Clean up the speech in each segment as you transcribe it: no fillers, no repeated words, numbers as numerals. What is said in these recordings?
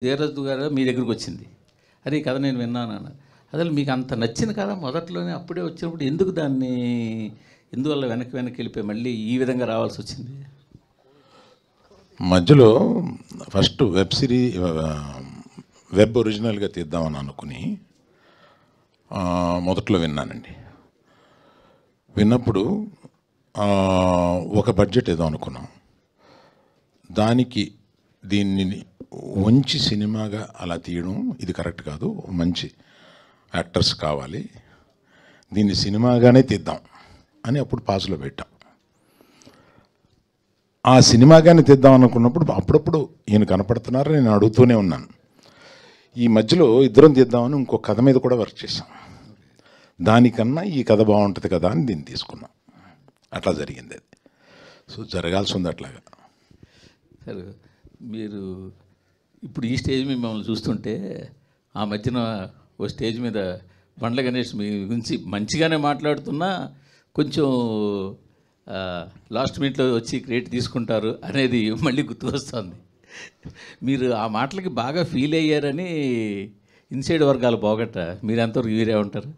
ధీరజ్ గారు మీ దగ్గరికి వచ్చింది, అరే ఈ కథ నేను విన్నాను అన్న. అసలు మీకు అంత నచ్చిన కథ మొదట్లోనే అప్పుడే వచ్చినప్పుడు ఎందుకు దాన్ని ఎందువల్ల వెనక్కి వెళ్ళిపోయి మళ్ళీ ఈ విధంగా రావాల్సి వచ్చింది? మధ్యలో ఫస్ట్ వెబ్ ఒరిజినల్గా తీద్దామని అనుకుని మొదట్లో విన్నానండి. విన్నప్పుడు ఒక బడ్జెట్ ఏదో అనుకున్నాం, దానికి దీన్ని మంచి సినిమాగా అలా తీయడం ఇది కరెక్ట్ కాదు, మంచి యాక్టర్స్ కావాలి, దీన్ని సినిమాగానే తీద్దాం అని అప్పుడు పాసులో పెట్టాం. ఆ సినిమాగానే తీద్దాం అనుకున్నప్పుడు అప్పుడప్పుడు ఈయన కనపడుతున్నారు, నేను అడుగుతూనే ఉన్నాను. ఈ మధ్యలో ఇద్దరం తీద్దామని ఇంకో కథ మీద కూడా వర్క్ చేశాం. దానికన్నా ఈ కథ బాగుంటుంది కదా అని దీన్ని తీసుకున్నాం. అట్లా జరిగింది అది. సో జరగాల్సి ఉంది అట్లాగా. సరే, మీరు ఇప్పుడు ఈ స్టేజ్ మీద మిమ్మల్ని చూస్తుంటే ఆ మధ్యన ఓ స్టేజ్ మీద బండ్ల గణేష్ మీ గురించి మంచిగానే మాట్లాడుతున్నా కొంచెం లాస్ట్ మినిట్లో వచ్చి క్రెడిట్ తీసుకుంటారు అనేది మళ్ళీ గుర్తు వస్తుంది. మీరు ఆ మాటలకి బాగా ఫీల్ అయ్యారని ఇన్సైడ్ వర్గాలు పోగట్ట, మీరు ఎంతవరకు వీరే ఉంటారు?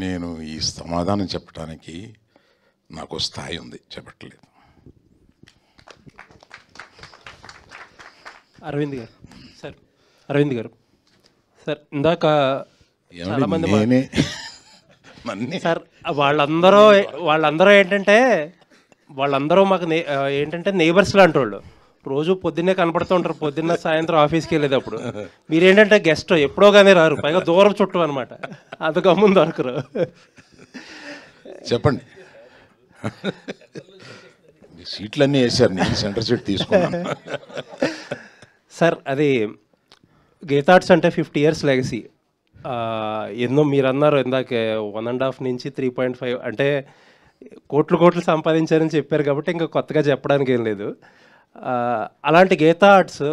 నేను ఈ సమాధానం చెప్పడానికి నాకు స్థాయి ఉంది, చెప్పట్లేదు. అరవింద్ గారు సార్ ఇందాక చాలామంది సార్ వాళ్ళందరూ ఏంటంటే వాళ్ళందరూ మాకు ఏంటంటే నేబర్స్ లాంటి వాళ్ళు, రోజు పొద్దున్నే కనపడుతూ ఉంటారు, పొద్దున్న సాయంత్రం ఆఫీస్కి వెళ్ళేటప్పుడు. మీరేంటంటే గెస్ట్ ఎప్పుడో కానీ రారు, పైగా దూరం చుట్టూ అనమాట, అంతగా ముందు దొరకరు. చెప్పండి. సీట్లన్నీ వేసారు, నేను సెంటర్ సీట్ తీసుకున్నాను. సార్ అది గీతార్ట్స్ అంటే 50 years లెగసీ. ఎన్నో మీరు అన్నారు ఇందాక 1.5 నుంచి 3.5 అంటే కోట్లు సంపాదించారని చెప్పారు కాబట్టి ఇంకా కొత్తగా చెప్పడానికి ఏం లేదు. అలాంటి గీతార్ట్స్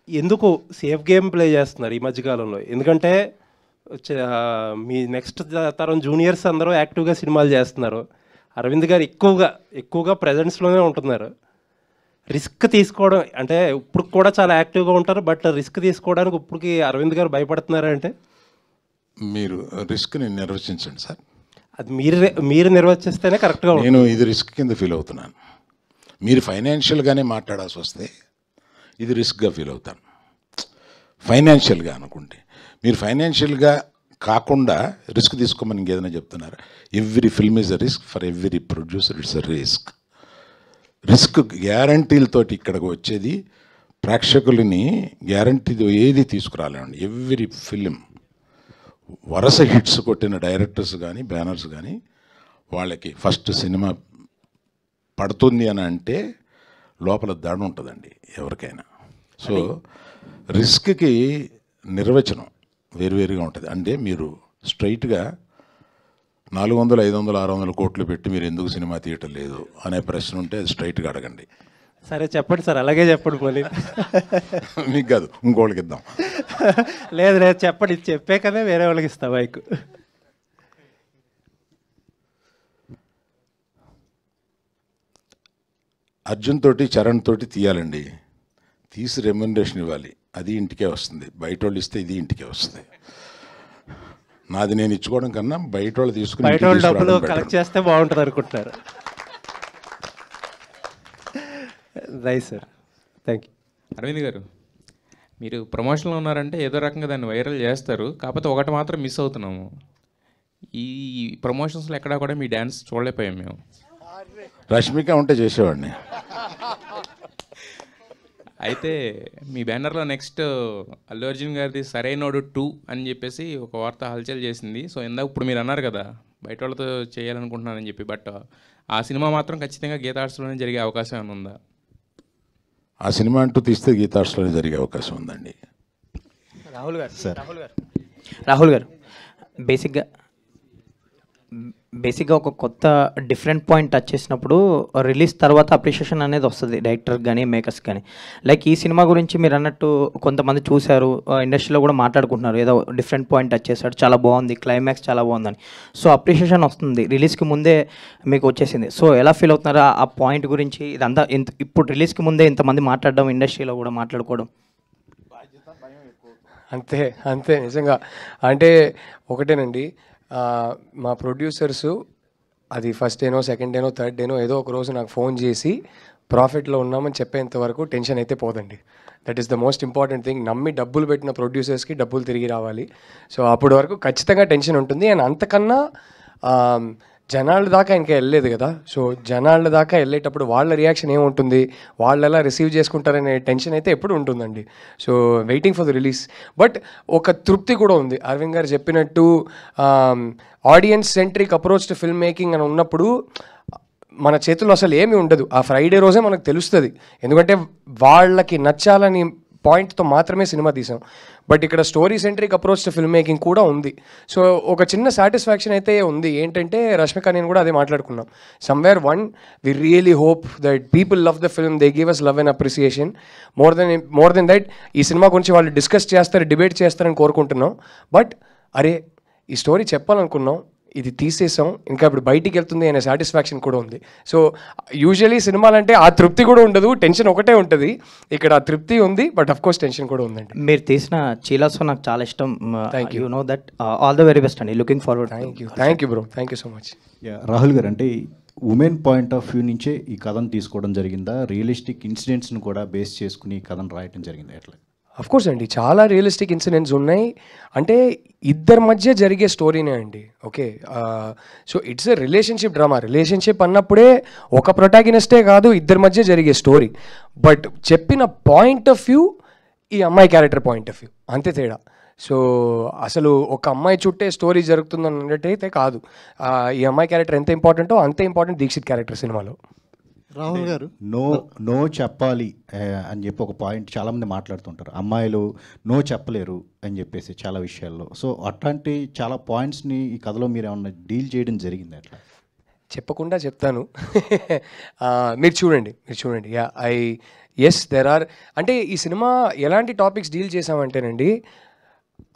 ఎందుకు సేఫ్ గేమ్ ప్లే చేస్తున్నారు ఈ మధ్యకాలంలో? ఎందుకంటే మీ నెక్స్ట్ తరం జూనియర్స్ అందరూ యాక్టివ్గా సినిమాలు చేస్తున్నారు. అరవింద్ గారు ఎక్కువగా ప్రజెన్స్లోనే ఉంటున్నారు. రిస్క్ తీసుకోవడం అంటే ఇప్పుడు కూడా చాలా యాక్టివ్గా ఉంటారు, బట్ రిస్క్ తీసుకోవడానికి ఇప్పటికి అరవింద్ గారు భయపడుతున్నారంటే మీరు రిస్క్ని నిర్వచించండి సార్. అది మీరు నిర్వచిస్తేనే కరెక్ట్గా ఉంటుంది. నేను ఇది రిస్క్ కింద ఫీల్ అవుతున్నాను. మీరు ఫైనాన్షియల్గానే మాట్లాడాల్సి వస్తే ఇది రిస్క్గా ఫీల్ అవుతాను. ఫైనాన్షియల్గా అనుకుంటే మీరు ఫైనాన్షియల్గా కాకుండా రిస్క్ తీసుకోమని ఇంకేదైనా చెప్తున్నారు. Every film is a risk, for every producer it's a risk. Risk గ్యారంటీలతోటి ఇక్కడికి వచ్చేది ప్రేక్షకులని గ్యారంటీతో ఏది తీసుకురాలేమండి. ఎవ్రీ ఫిలిం వరుస హిట్స్ కొట్టిన డైరెక్టర్స్ కానీ బ్యానర్స్ కానీ వాళ్ళకి ఫస్ట్ సినిమా పడుతుంది అని అంటే లోపల దడ ఉంటుందండి ఎవరికైనా. సో రిస్క్కి నిర్వచనం వేరువేరుగా ఉంటుంది. అంటే మీరు స్ట్రైట్గా 400, 500, 600 కోట్లు పెట్టి మీరు ఎందుకు సినిమా తీయటం లేదు అనే ప్రశ్న ఉంటే అది స్ట్రైట్గా అడగండి. సరే చెప్పండి సార్, అలాగే చెప్పండి. మళ్ళీ మీకు కాదు ఇంకోళ్ళకి ఇద్దాం. లేదు చెప్పండి, చెప్పే కదా వేరే వాళ్ళకి ఇస్తా బైక్. అర్జున్ తోటి చరణ్ తోటి తీయాలండి, తీసి రెమ్యునరేషన్ ఇవ్వాలి, అది ఇంటికే వస్తుంది. బయట వాళ్ళు ఇస్తే ఇది ఇంటికే వస్తుంది. నాది నేను ఇచ్చుకోవడం కన్నా బయట వాళ్ళు తీసుకుని బయట వాళ్ళు డబ్బులు కలెక్ట్ చేస్తే బాగుంటుంది అనుకుంటున్నారు. Right sir, thank you. Arvind garu, మీరు ప్రమోషన్లో ఉన్నారంటే ఏదో రకంగా దాన్ని వైరల్ చేస్తారు, కాకపోతే ఒకటి మాత్రం మిస్ అవుతున్నాము. ఈ ప్రమోషన్స్లో ఎక్కడా కూడా మీ డ్యాన్స్ చూడలేకపోయాం మేము. రష్మిక ఉంటే చేసేవాడిని. అయితే మీ బ్యానర్లో నెక్స్ట్ అల్లు అర్జున్ గారిది సరైనోడు 2 అని చెప్పేసి ఒక వార్త హల్చల్ చేసింది. సో ఇందాక ఇప్పుడు మీరు అన్నారు కదా బయట వాళ్ళతో చేయాలనుకుంటున్నానని చెప్పి, బట్ ఆ సినిమా మాత్రం ఖచ్చితంగా గీతార్ట్స్లోనే జరిగే అవకాశం ఏమైనా ఉందా? ఆ సినిమా అంటూ తీస్తే గీతార్ట్స్లోనే జరిగే అవకాశం ఉందండి. రాహుల్ గారు బేసిక్గా ఒక కొత్త డిఫరెంట్ పాయింట్ టచ్ చేసినప్పుడు రిలీజ్ తర్వాత అప్రిషియేషన్ అనేది వస్తుంది డైరెక్టర్ కానీ మేకర్స్ కానీ. లైక్ ఈ సినిమా గురించి మీరు అన్నట్టు కొంతమంది చూశారు, ఇండస్ట్రీలో కూడా మాట్లాడుకుంటున్నారు, ఏదో డిఫరెంట్ పాయింట్ టచ్ చేశాడు, చాలా బాగుంది, క్లైమాక్స్ చాలా బాగుందని. సో అప్రిషియేషన్ వస్తుంది, రిలీజ్కి ముందే మీకు వచ్చేసింది. సో ఎలా ఫీల్ అవుతున్నారు ఆ పాయింట్ గురించి? ఇదంతా ఇప్పుడు రిలీజ్కి ముందే ఇంతమంది మాట్లాడడం, ఇండస్ట్రీలో కూడా మాట్లాడుకోవడం? అంతే అంతే నిజంగా. అంటే ఒకటేనండి, మా ప్రొడ్యూసర్సు అది ఫస్ట్ డేనో సెకండ్ డేనో థర్డ్ డేనో ఏదో ఒక రోజు నాకు ఫోన్ చేసి ప్రాఫిట్లో ఉన్నామని చెప్పేంత వరకు టెన్షన్ అయితే పోదండి. That is the most important thing. నమ్మి డబ్బులు పెట్టిన ప్రొడ్యూసర్స్కి డబ్బులు తిరిగి రావాలి. సో అప్పటి వరకు ఖచ్చితంగా టెన్షన్ ఉంటుంది. అండ్ అంతకన్నా జనాల దాకా ఇంకా వెళ్ళలేదు కదా. సో జనాల దాకా వెళ్ళేటప్పుడు వాళ్ళ రియాక్షన్ ఏముంటుంది, వాళ్ళు ఎలా రిసీవ్ చేసుకుంటారనే టెన్షన్ అయితే ఎప్పుడు ఉంటుందండి. So waiting for the release. But ఒక తృప్తి కూడా ఉంది. అరవింద్ గారు చెప్పినట్టు audience centric approach to film making అని ఉన్నప్పుడు మన చేతుల్లో అసలు ఏమీ ఉండదు. ఆ ఫ్రైడే రోజే మనకు తెలుస్తుంది, ఎందుకంటే వాళ్ళకి నచ్చాలని పాయింట్తో మాత్రమే సినిమా తీసాం. బట్ ఇక్కడ story centric approach to film making కూడా ఉంది. సో ఒక చిన్న సాటిస్ఫాక్షన్ అయితే ఉంది. ఏంటంటే రష్మిక నేను కూడా అదే మాట్లాడుకున్నాం. Somewhere we really hope that people love the film, they give us love and appreciation. More than that ఈ సినిమా గురించి వాళ్ళు డిస్కస్ చేస్తారు, డిబేట్ చేస్తారని కోరుకుంటున్నాం. బట్ అరే ఈ స్టోరీ చెప్పాలనుకున్నాం, ఇది తీసేసాం, ఇంకా ఇప్పుడు బయటికి వెళ్తుంది అనే సాటిస్ఫాక్షన్ కూడా ఉంది. సో యూజువలీ సినిమాలు అంటే ఆ తృప్తి కూడా ఉండదు, టెన్షన్ ఒకటే ఉంటుంది. ఇక్కడ ఆ తృప్తి ఉంది, బట్ అఫ్ కోర్స్ టెన్షన్ కూడా ఉందండి. మీరు తీసిన చీలాసో నాకు చాలా ఇష్టం. You know that. All the very best అండి. Looking forward. Thank you bro, thank you so much. Rahul garu, అంటే ఉమెన్ పాయింట్ ఆఫ్ వ్యూ నుంచే ఈ కథను తీసుకోవడం జరిగిందా? రియలిస్టిక్ ఇన్సిడెంట్స్ని కూడా బేస్ చేసుకుని ఈ కథను రాయటం జరిగిందా? ఎట్లా? అఫ్ కోర్స్ అండి, చాలా రియలిస్టిక్ ఇన్సిడెంట్స్ ఉన్నాయి. అంటే ఇద్దరి మధ్య జరిగే స్టోరీనే అండి. Okay, so it's a relationship drama. Relationship అన్నప్పుడే ఒక ప్రొటాగనిస్టే కాదు, ఇద్దరి మధ్య జరిగే స్టోరీ. బట్ చెప్పిన పాయింట్ ఆఫ్ వ్యూ ఈ అమ్మాయి క్యారెక్టర్ పాయింట్ ఆఫ్ వ్యూ, అంతే తేడా. సో అసలు ఒక అమ్మాయి చుట్టే స్టోరీ జరుగుతుంది అన్నట్టయితే కాదు. ఈ అమ్మాయి క్యారెక్టర్ ఎంత ఇంపార్టెంటో అంతే ఇంపార్టెంట్ దీక్షిత్ క్యారెక్టర్ సినిమాలో. రాహుల్ గారు, నో చెప్పాలి అని చెప్పి ఒక పాయింట్ చాలామంది మాట్లాడుతుంటారు. అమ్మాయిలు నో చెప్పలేరు అని చెప్పేసి చాలా విషయాల్లో. సో అట్లాంటి చాలా పాయింట్స్ని ఈ కథలో మీరు ఏమన్నా డీల్ చేయడం జరిగింది? అట్లా చెప్పకుండా చెప్తాను. మీరు చూడండి. Yes there are. అంటే ఈ సినిమా ఎలాంటి టాపిక్స్ డీల్ చేసామంటేనండి,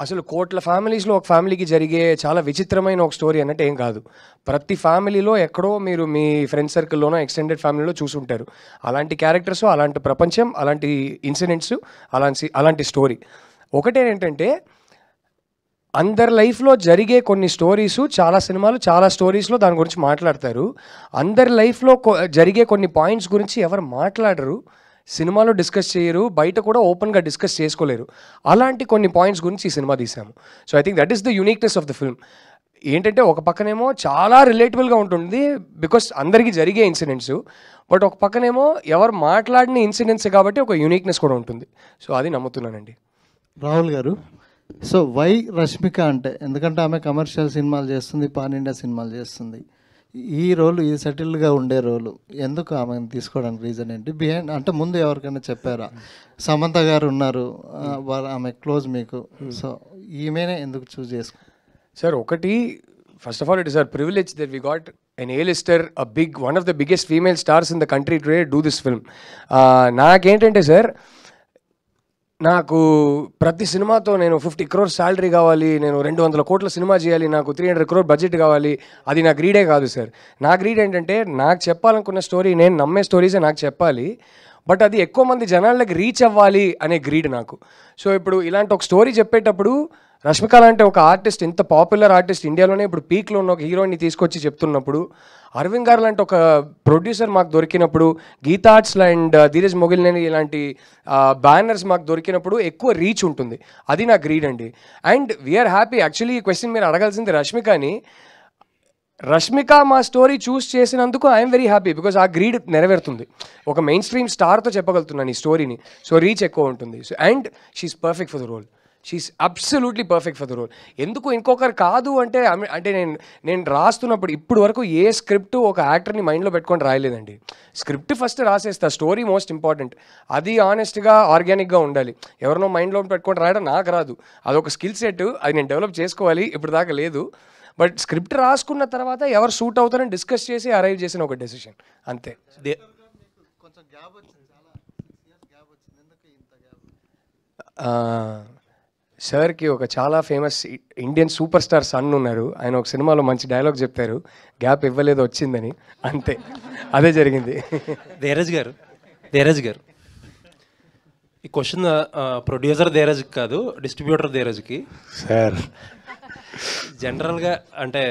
అసలు కోట్ల ఫ్యామిలీస్లో ఒక ఫ్యామిలీకి జరిగే చాలా విచిత్రమైన ఒక స్టోరీ అన్నట్టు ఏం కాదు. ప్రతి ఫ్యామిలీలో ఎక్కడో మీరు మీ ఫ్రెండ్ సర్కిల్లోనో ఎక్స్టెండెడ్ ఫ్యామిలీలో చూసుంటారు. అలాంటి క్యారెక్టర్స్, అలాంటి ప్రపంచం, అలాంటి ఇన్సిడెంట్స్, అలాంటి స్టోరీ. ఒకటేంటంటే అందరి లైఫ్లో జరిగే కొన్ని స్టోరీసు, చాలా సినిమాలు చాలా స్టోరీస్లో దాని గురించి మాట్లాడతారు. అందరి లైఫ్లో జరిగే కొన్ని పాయింట్స్ గురించి ఎవరు మాట్లాడరు, సినిమాలో డిస్కస్ చేయరు, బయట కూడా ఓపెన్గా డిస్కస్ చేసుకోలేరు. అలాంటి కొన్ని పాయింట్స్ గురించి ఈ సినిమా తీసాము. So I think that is the uniqueness of the film. ఏంటంటే ఒక పక్కనేమో చాలా రిలేటబుల్గా ఉంటుంది బికాస్ అందరికీ జరిగే ఇన్సిడెంట్స్, బట్ ఒక పక్కనేమో ఎవరు మాట్లాడిన ఇన్సిడెంట్స్ కాబట్టి ఒక యూనిక్నెస్ కూడా ఉంటుంది. సో అది నమ్ముతున్నానండి. రాహుల్ గారు, సో వై రష్మిక అంటే, ఎందుకంటే ఆమె కమర్షియల్ సినిమాలు చేస్తుంది, పాన్ ఇండియా సినిమాలు చేస్తుంది. ఈ రోలు, ఈ సెటిల్డ్గా ఉండే రోలు ఎందుకు ఆమెను తీసుకోవడానికి రీజన్ ఏంటి? బిహైండ్ అంటే ముందు ఎవరికైనా చెప్పారా? సమంత గారు ఉన్నారు, ఆమె క్లోజ్ మీకు, సో ఈమెనే ఎందుకు చూస్ చేసుకో? సార్ ఒకటి, first of all it is our privilege that we got an A-lister, one of the biggest female stars in the country today do this film. నాకేంటంటే సార్, నాకు ప్రతి సినిమాతో నేను 50 crores శాలరీ కావాలి, నేను 200 కోట్ల సినిమా చేయాలి, నాకు 300 crore బడ్జెట్ కావాలి, అది నా గ్రీడే కాదు సార్. నా గ్రీడ్ ఏంటంటే నాకు చెప్పాలనుకున్న స్టోరీ, నేను నమ్మే స్టోరీసే నాకు చెప్పాలి, బట్ అది ఎక్కువ మంది జనాలకి రీచ్ అవ్వాలి అనే గ్రీడ్ నాకు. సో ఇప్పుడు ఇలాంటి ఒక స్టోరీ చెప్పేటప్పుడు రష్మిక లాంటి ఒక ఆర్టిస్ట్, ఇంత పాపులర్ ఆర్టిస్ట్, ఇండియాలోనే ఇప్పుడు పీక్లో ఉన్న ఒక హీరోయిన్ని తీసుకొచ్చి చెప్తున్నప్పుడు, అరవింద్ గారు లాంటి ఒక ప్రొడ్యూసర్ మాకు దొరికినప్పుడు, గీతా ఆర్ట్స్ అండ్ ధీరజ్ మొగిలినేని ఇలాంటి బ్యానర్స్ మాకు దొరికినప్పుడు ఎక్కువ రీచ్ ఉంటుంది. అది నా గ్రీడ్ అండి. And we are happy. యాక్చువల్లీ ఈ క్వశ్చన్ మీరు అడగాల్సింది రష్మికని. రష్మిక మా స్టోరీ చూస్ చేసినందుకు ఐఎమ్ వెరీ హ్యాపీ, బికాజ్ ఆ గ్రీడ్ నెరవేరుతుంది. ఒక మెయిన్ స్ట్రీమ్ స్టార్తో చెప్పగలుగుతున్నాను ఈ స్టోరీని, సో రీచ్ ఎక్కువ ఉంటుంది. So and she's perfect for the role. She's absolutely perfect for the role. ఎందుకు ఇంకొకరు కాదు అంటే, నేను రాస్తున్నప్పుడు ఇప్పుడు వరకు ఏ స్క్రిప్ట్ ఒక యాక్టర్ని మైండ్లో పెట్టుకొని రాయలేదండి. స్క్రిప్ట్ ఫస్ట్ రాసేస్తా, స్టోరీ మోస్ట్ ఇంపార్టెంట్. అది ఆనెస్ట్గా, ఆర్గానిక్గా ఉండాలి. ఎవరినో మైండ్లో పెట్టుకొని రాయడం నాకు రాదు, అదొక స్కిల్ సెట్, అది నేను డెవలప్ చేసుకోవాలి, ఇప్పుడు దాకా లేదు. బట్ స్క్రిప్ట్ రాసుకున్న తర్వాత ఎవరు సూట్ అవుతారని డిస్కస్ చేసి అరైవ్ చేసిన ఒక డెసిషన్, అంతే. సార్కి ఒక చాలా famous Indian super star son ఉన్నారు, ఆయన ఒక సినిమాలో మంచి డైలాగ్ చెప్పారు, గ్యాప్ ఇవ్వలేదు వచ్చిందని, అంతే, అదే జరిగింది. ధీరజ్ గారు ఈ క్వశ్చన్ ప్రొడ్యూసర్ ధీరజ్కి కాదు, డిస్ట్రిబ్యూటర్ ధీరజ్కి. సార్ జనరల్గా అంటే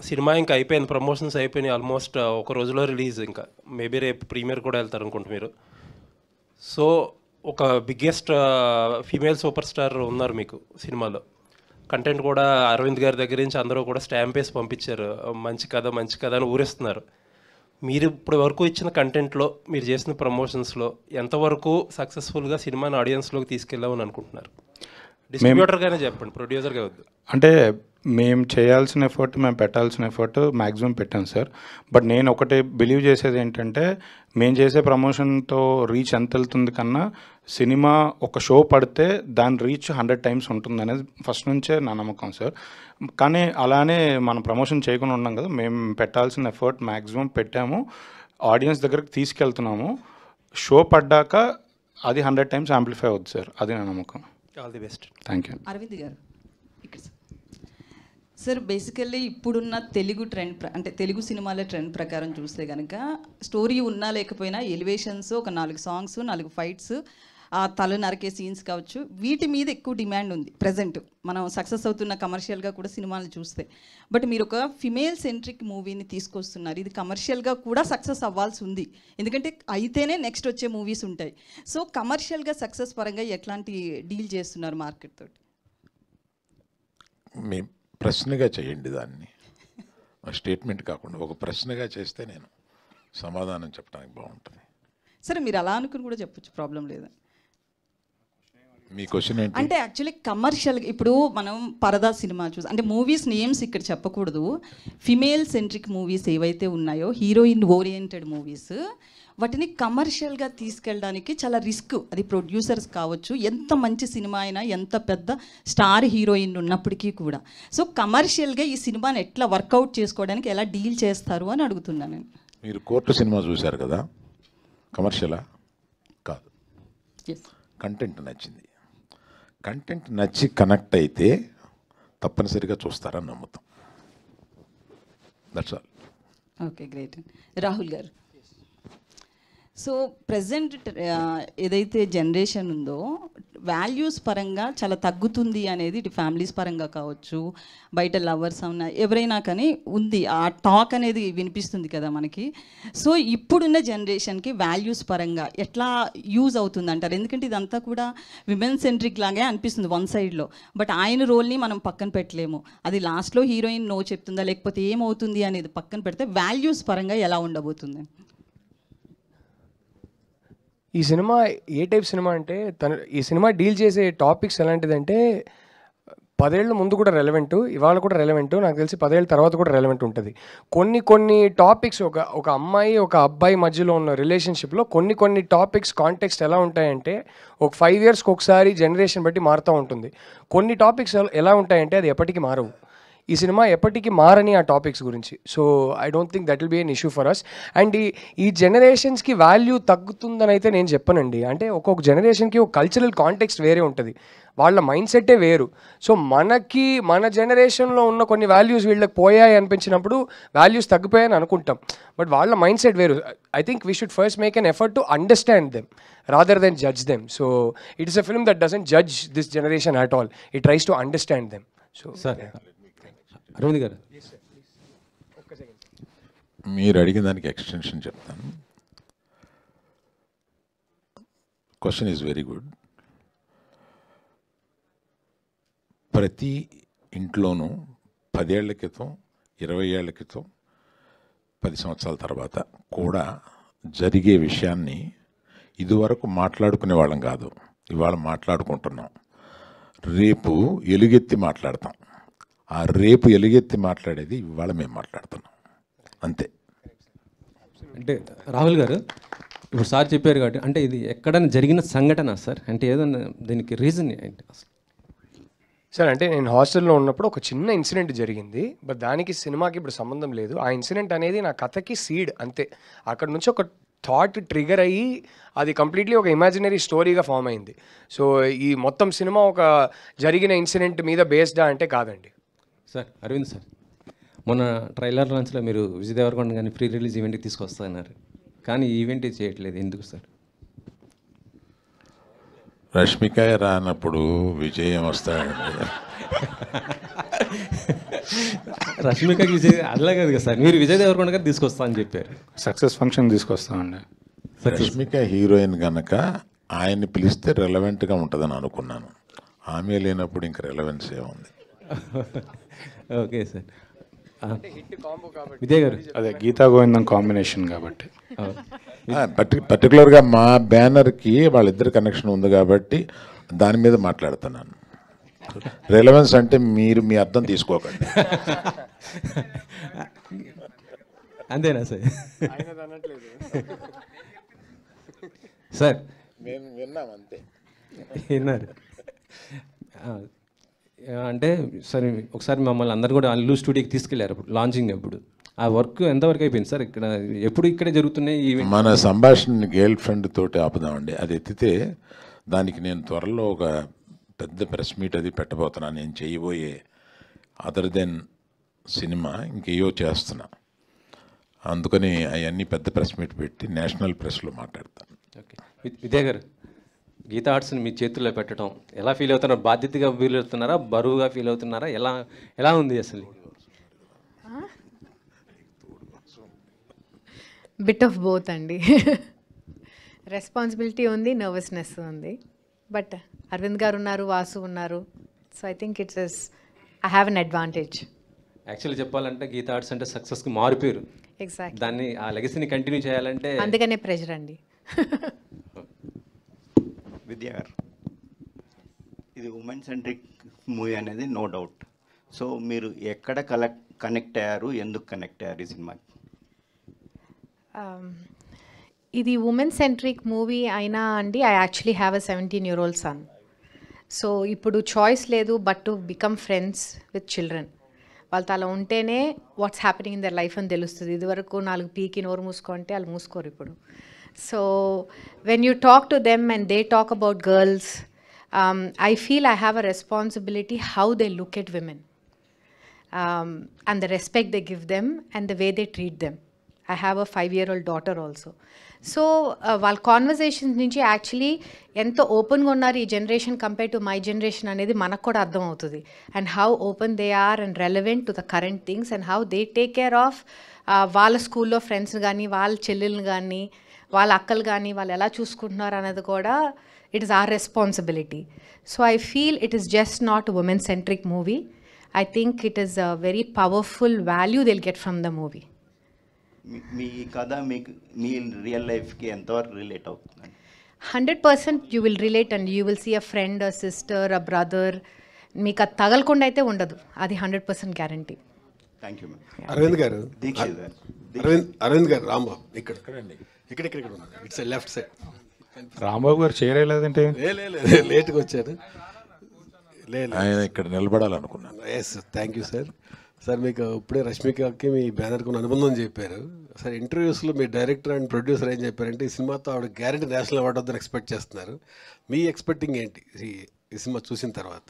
సినిమా ఇంకా అయిపోయింది, ప్రమోషన్స్ అయిపోయినాయి ఆల్మోస్ట్, ఒక రోజులో రిలీజ్, ఇంకా మేబీ రేపు ప్రీమియర్ కూడా వెళ్తారు అనుకుంటా మీరు. సో ఒక బిగ్గెస్ట్ ఫీమేల్ సూపర్ స్టార్ ఉన్నారు మీకు సినిమాలో, కంటెంట్ కూడా అరవింద్ గారి దగ్గర నుంచి అందరూ కూడా స్టాంప్ వేసి పంపించారు, మంచి కథ మంచి కథ అని ఊరిస్తున్నారు. మీరు ఇప్పుడు వరకు ఇచ్చిన కంటెంట్లో, మీరు చేసిన ప్రమోషన్స్లో ఎంతవరకు సక్సెస్ఫుల్గా సినిమాని ఆడియన్స్లోకి తీసుకెళ్ళామని అనుకుంటున్నారు? డిస్ట్రిబ్యూటర్గానే చెప్పండి, ప్రొడ్యూసర్గా వద్దు. అంటే మేము చేయాల్సిన ఎఫర్ట్, మేము పెట్టాల్సిన ఎఫర్ట్ మ్యాక్సిమం పెట్టాం సార్. బట్ నేను ఒకటి బిలీవ్ చేసేది ఏంటంటే, మేము చేసే ప్రమోషన్తో రీచ్ ఎంత వెళ్తుంది కన్నా సినిమా ఒక షో పడితే దాని రీచ్ 100 times ఉంటుంది అనేది ఫస్ట్ నుంచే నా నమ్మకం సార్. కానీ అలానే మనం ప్రమోషన్ చేయకుండా ఉన్నాం కదా, మేము పెట్టాల్సిన ఎఫర్ట్ మ్యాక్సిమం పెట్టాము, ఆడియన్స్ దగ్గరికి తీసుకెళ్తున్నాము. షో పడ్డాక అది 100 times యాంప్లిఫై అవుతుంది సార్, అది నా నమ్మకం. All the best. Thank you. Arvind garu ఇక్కడ సార్, బేసికల్లీ ఇప్పుడున్న తెలుగు ట్రెండ్ అంటే తెలుగు సినిమాల ట్రెండ్ ప్రకారం చూస్తే కనుక స్టోరీ ఉన్నా లేకపోయినా ఎలివేషన్స్, ఒక 4 సాంగ్స్, 4 ఫైట్స్, ఆ తల నరికే సీన్స్ కావచ్చు, వీటి మీద ఎక్కువ డిమాండ్ ఉంది ప్రజెంట్ మనం సక్సెస్ అవుతున్న కమర్షియల్గా కూడా సినిమాలు చూస్తే. బట్ మీరు ఒక ఫిమేల్ సెంట్రిక్ మూవీని తీసుకొస్తున్నారు, ఇది కమర్షియల్గా కూడా సక్సెస్ అవ్వాల్సి ఉంది, ఎందుకంటే అయితేనే నెక్స్ట్ వచ్చే మూవీస్ ఉంటాయి. సో కమర్షియల్గా సక్సెస్ పరంగా ఎట్లాంటి డీల్ చేస్తున్నారు మార్కెట్ తోటి? మీ ప్రశ్నగా చేయండి దాన్ని, స్టేట్మెంట్ కాకుండా ఒక ప్రశ్నగా చేస్తే నేను సమాధానం చెప్పడానికి బాగుంటుంది. సరే, మీరు అలా అనుకుని కూడా చెప్పొచ్చు, ప్రాబ్లం లేదు. మీ క్వశ్చన్ ఏంటి? అంటే యాక్చువల్లీ కమర్షియల్గా ఇప్పుడు మనం పరదా సినిమా చూసి, అంటే మూవీస్ నేమ్స్ ఇక్కడ చెప్పకూడదు, ఫిమేల్ సెంట్రిక్ మూవీస్ ఏవైతే ఉన్నాయో, హీరోయిన్ ఓరియంటెడ్ మూవీస్, వాటిని కమర్షియల్గా తీసుకెళ్ళడానికి చాలా రిస్క్. అది ప్రొడ్యూసర్స్ కావచ్చు, ఎంత మంచి సినిమా అయినా, ఎంత పెద్ద స్టార్ హీరోయిన్ ఉన్నప్పటికీ కూడా. సో కమర్షియల్గా ఈ సినిమాని ఎట్లా వర్కౌట్ చేసుకోవడానికి ఎలా డీల్ చేస్తారు అని అడుగుతున్నాను నేను. మీరు కోర్టు సినిమా చూశారు కదా, కమర్షియలా కాదు, కంటెంట్ నచ్చింది. కంటెంట్ నచ్చి కనెక్ట్ అయితే తప్పనిసరిగా చూస్తారని నమ్ముతాం. That's all. Okay, great. Rahul గారు, సో ప్రజెంట్ ఏదైతే జనరేషన్ ఉందో వాల్యూస్ పరంగా చాలా తగ్గుతుంది అనేది, ఇటు ఫ్యామిలీస్ పరంగా కావచ్చు, బయట లవర్స్ అవునా ఎవరైనా కానీ ఉంది, ఆ టాక్ అనేది వినిపిస్తుంది కదా మనకి. సో ఇప్పుడున్న జనరేషన్కి వాల్యూస్ పరంగా ఎట్లా యూజ్ అవుతుంది అంటారు? ఎందుకంటే ఇదంతా కూడా విమెన్ సెంట్రిక్ లాగే అనిపిస్తుంది వన్ సైడ్లో, బట్ ఆయన రోల్ని మనం పక్కన పెట్టలేము. అది లాస్ట్లో హీరోయిన్ నో చెప్తుందా లేకపోతే ఏమవుతుంది అనేది పక్కన పెడితే వాల్యూస్ పరంగా ఎలా ఉండబోతుంది? ఈ సినిమా ఏ టైప్ సినిమా అంటే, ఈ సినిమా డీల్ చేసే టాపిక్స్ ఎలాంటిదంటే 10 ఏళ్ళ ముందు కూడా రెలవెంట్, ఇవాళ కూడా రెలవెంట్, నాకు తెలిసి 10 ఏళ్ళ తర్వాత కూడా రెలవెంట్ ఉంటుంది. కొన్ని టాపిక్స్ ఒక అమ్మాయి ఒక అబ్బాయి మధ్యలో ఉన్న రిలేషన్షిప్లో కొన్ని టాపిక్స్ కాంటెక్స్ట్ ఎలా ఉంటాయంటే, ఒక 5 yearsకి ఒకసారి జనరేషన్ బట్టి మారుతూ ఉంటుంది. కొన్ని టాపిక్స్ ఎలా ఉంటాయంటే అది ఎప్పటికీ మారవు. ఈ సినిమా ఎప్పటికీ మారని ఆ టాపిక్స్ గురించి. So I don't think that will be an issue for us. And ఈ జనరేషన్స్కి వాల్యూ తగ్గుతుందని అయితే నేను చెప్పనండి. అంటే ఒక్కొక్క జనరేషన్కి ఒక కల్చరల్ కాంటెక్స్ట్ వేరే ఉంటుంది, వాళ్ళ మైండ్ సెట్టే వేరు. సో మన జనరేషన్లో ఉన్న కొన్ని వాల్యూస్ వీళ్ళకి పోయాయి అనిపించినప్పుడు వాల్యూస్ తగ్గిపోయాయని అనుకుంటాం, బట్ వాళ్ళ మైండ్ సెట్ వేరు. I think we should first make an effort to understand them rather than judge them. So it is a film that doesn't judge this generation at all. It tries to understand them. So sir, Arvind garu, మీరు అడిగిన దానికి extension చెప్తాను. Question is very good. ప్రతి ఇంట్లోనూ 10 ఏళ్ల క్రితం, 20 ఏళ్ల క్రితం, 10 సంవత్సరాల తర్వాత కూడా జరిగే విషయాన్ని ఇదివరకు మాట్లాడుకునే వాళ్ళం కాదు, ఇవాళ మాట్లాడుకుంటున్నాం. రేపు ఎలుగెత్తి మాట్లాడతాం. ఆ రేపు ఎలుగెత్తి మాట్లాడేది ఇవాళ మేము మాట్లాడుతున్నాం, అంతే. అంటే రాహుల్ గారు, ఇప్పుడు సార్ చెప్పారు కాబట్టి, అంటే ఇది ఎక్కడైనా జరిగిన సంఘటన సార్? అంటే ఏదన్నా దీనికి రీజన్ ఏంటి అసలు? సార్, అంటే నేను హాస్టల్లో ఉన్నప్పుడు ఒక చిన్న ఇన్సిడెంట్ జరిగింది, బట్ దానికి సినిమాకి ఇప్పుడు సంబంధం లేదు. ఆ ఇన్సిడెంట్ అనేది నా కథకి సీడ్ అంతే. అక్కడ నుంచి ఒక థాట్ ట్రిగర్ అయ్యి అది కంప్లీట్లీ ఒక ఇమాజినరీ స్టోరీగా ఫామ్ అయింది. సో ఈ మొత్తం సినిమా ఒక జరిగిన ఇన్సిడెంట్ మీద బేస్డా అంటే కాదండి. సార్ అరవింద్ సార్, మొన్న ట్రైలర్ లాంచ్లో మీరు విజయ్ దేవరకొండ కానీ ప్రీ రిలీజ్ ఈవెంట్కి తీసుకొస్తున్నారు, కానీ ఈవెంట్ చేయట్లేదు, ఎందుకు సార్? రష్మిక రానప్పుడు విజయం వస్తాడండి. రష్మికకి విజయ్ అలా కాదు కదా సార్, మీరు విజయ్ దేవరకొండ గారు తీసుకొస్తా అని చెప్పారు. సక్సెస్ ఫంక్షన్ తీసుకొస్తామండి. రష్మిక హీరోయిన్ కనుక ఆయన్ని పిలిస్తే రెలవెంట్గా ఉంటుందని అనుకున్నాను. ఆమె లేనప్పుడు ఇంక రెలవెన్స్ ఏముంది. Okay sir. విజయ్ గారు అదే గీతా గోవిందం కాంబినేషన్ కాబట్టి పర్టికులర్గా మా బ్యానర్కి వాళ్ళిద్దరి కనెక్షన్ ఉంది కాబట్టి దాని మీద మాట్లాడుతున్నాను. రెలవెన్స్ అంటే మీరు మీ అర్థం తీసుకోకండి. అంతేనా సార్? సార్ మేము విన్నాం అంతే. విన్నారు అంటే సరే, ఒకసారి మమ్మల్ని అందరు కూడా అల్లు స్టూడియోకి తీసుకెళ్లారు అప్పుడు లాంచింగ్ అప్పుడు. ఆ వర్క్ ఎంతవరకు అయిపోయింది సార్? ఇక్కడ ఎప్పుడు ఇక్కడే జరుగుతున్నాయి ఈవెంట్? మన సంభాషణ గర్ల్ ఫ్రెండ్ తోటి ఆపుదామండి. అది ఎత్తితే దానికి నేను త్వరలో ఒక పెద్ద ప్రెస్ మీట్ అది పెట్టబోతున్నాను. నేను చేయబోయే అదర్ దెన్ సినిమా ఇంకేయో చేస్తున్నా. అందుకని అవన్నీ పెద్ద ప్రెస్ మీట్ పెట్టి నేషనల్ ప్రెస్లో మాట్లాడతాను. ఓకే. విజయ్ గారు, గీతా ఆర్ట్స్ని మీ చేతుల్లో పెట్టడం ఎలా ఫీల్ అవుతున్నారు? బాధ్యతగా ఫీల్ అవుతున్నారా, బరువుగా ఫీల్ అవుతున్నారా? ఎలా ఉంది అసలు? బిట్ ఆఫ్ బోత్ అండి. రెస్పాన్సిబిలిటీ ఉంది, నర్వస్నెస్ ఉంది. బట్ అరవింద్ గారు ఉన్నారు, వాసు ఉన్నారు. So I think I have an advantage. Actually చెప్పాలంటే గీతా ఆర్ట్స్ అంటే సక్సెస్కి మారిపోయారు. ఎగ్జాక్ట్. దాన్ని ఆ లెగసీని కంటిన్యూ చేయాలంటే అందుకనే ప్రెషర్ అండి. విద్యా గారు, ఇది ఉమెన్ సెంట్రిక్ మూవీ అనేది నో డౌట్. సో మీరు ఎక్కడ కనెక్ట్ అయ్యారు, ఎందుకు కనెక్ట్ అయ్యారు ఈ సినిమాకి? ఇది ఉమెన్ సెంట్రిక్ మూవీ అయినా అండి, I actually have a 17-year-old son. So ఇప్పుడు చాయిస్ లేదు but to become friends with children. వాళ్ళతో అలా ఉంటేనే what's happening in their life అని తెలుస్తుంది. ఇదివరకు 4 పీకి నోరు మూసుకుంటే వాళ్ళు మూసుకోరు ఇప్పుడు. So when you talk to them and they talk about girls, I feel I have a responsibility how they look at women, and the respect they give them and the way they treat them. I have a 5-year-old daughter also. So వాళ్ళ conversations నుంచి actually ఎంత ఓపెన్గా ఉన్నారు ఈ generation compare to my generation అనేది మనకు కూడా అర్థం అవుతుంది. And how open they are and relevant to the current things and how they take care of వాళ్ళ స్కూల్లో ఫ్రెండ్స్ కానీ, వాళ్ళ చెల్లెళ్ళు కానీ, వాళ్ళ అక్కలు కానీ వాళ్ళు ఎలా చూసుకుంటున్నారు అన్నది కూడా it is our responsibility. So I feel it is just not a women-centric movie. I think it is a very powerful value they'll get from the movie. మీ కథ మీ రియల్ లైఫ్కి ఎంతవరకు రిలేట్ అవుతుంది? 100% you will relate and you will see a friend, a sister, a brother. మీకు అది తగలకుండా అయితే ఉండదు, అది 100% guarantee. Thank you ma'am. Arvind garu, Dikshit గారు, అరవింద్ గారు, రాంబాబు ఇక్కడ ఉన్నారు. It's left side. రాంబాబు గారు చేయలేదంటే లేట్గా వచ్చారు. ఆయన ఇక్కడ నిలబడాలనుకున్నాను. Yes, thank you sir. Sir మీకు ఇప్పుడే రష్మికకి మీ బ్యానర్కి ఉన్న అనుబంధం చెప్పారు సార్. ఇంటర్వ్యూస్లో మీ డైరెక్టర్ అండ్ ప్రొడ్యూసర్ ఏం చెప్పారంటే ఈ సినిమాతో ఆవిడ గ్యారెంటీ నేషనల్ అవార్డు వద్దని ఎక్స్పెక్ట్ చేస్తున్నారు. మీ ఎక్స్పెక్టింగ్ ఏంటి ఈ సినిమా చూసిన తర్వాత?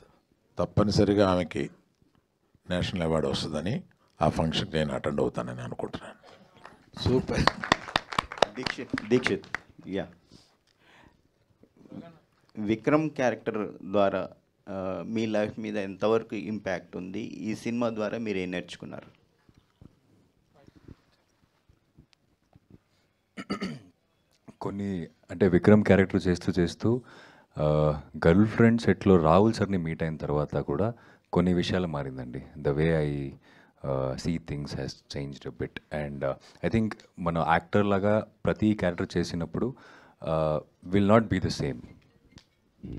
తప్పనిసరిగా ఆమెకి నేషనల్ అవార్డు వస్తుందని, ఆ ఫంక్షన్కి నేను అటెండ్ అవుతానని అనుకుంటున్నాను. Super. Dikshit, yeah, Vikram character ద్వారా మీ లైఫ్ మీద ఎంతవరకు ఇంపాక్ట్ ఉంది? ఈ సినిమా ద్వారా మీరు ఏం నేర్చుకున్నారు? కొన్ని అంటే విక్రమ్ క్యారెక్టర్ చేస్తూ గర్ల్ ఫ్రెండ్ సెట్లో రాహుల్ సార్ని మీట్ అయిన తర్వాత కూడా కొన్ని విషయాలు మారిందండి. The way I see things has changed a bit. And I think మన యాక్టర్ లాగా ప్రతి క్యారెక్టర్ చేసినప్పుడు will not be the same.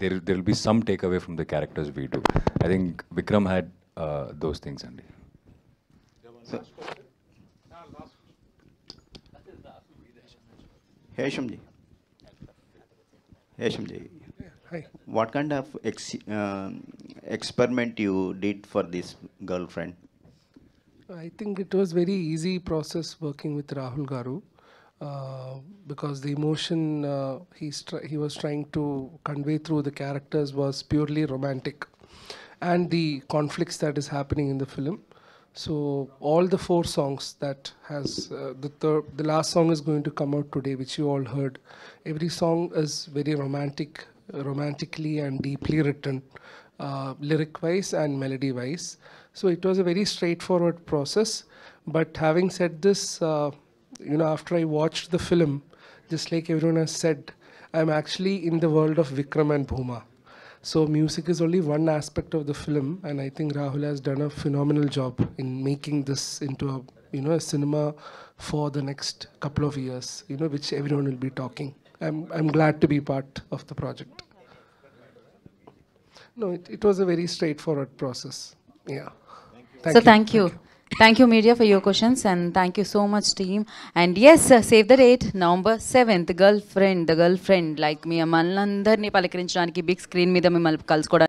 There will be some takeaway from the characters we do. I think Vikram had those things, Andy. Hesham ji, hi. What kind of experiment you did for this girlfriend? I think it was very easy process working with Rahul Garu. Because the emotion he was trying to convey through the characters was purely romantic, and the conflicts that is happening in the film. So all the 4 songs that has the last song is going to come out today, which you all heard. Every song is very romantic, romantically and deeply written, lyric-wise and melody-wise. So it was a very straightforward process. But having said this, after I watched the film, just like everyone has said, I'm actually in the world of Vikram and Bhuma. So music is only one aspect of the film, and I think Rahul has done a phenomenal job in making this into a cinema for the next couple of years, which everyone will be talking. I'm glad to be part of the project. No, it was a very straightforward process. Yeah. Thank you. Thank you, media, for your questions, and thank you so much, team. And yes, save the date, November 7th, the girlfriend, like మీ అమ్మాయిలందరినీ పలకరించడానికి big screen మీద మిమ్మల్ని కలుసుకోవడానికి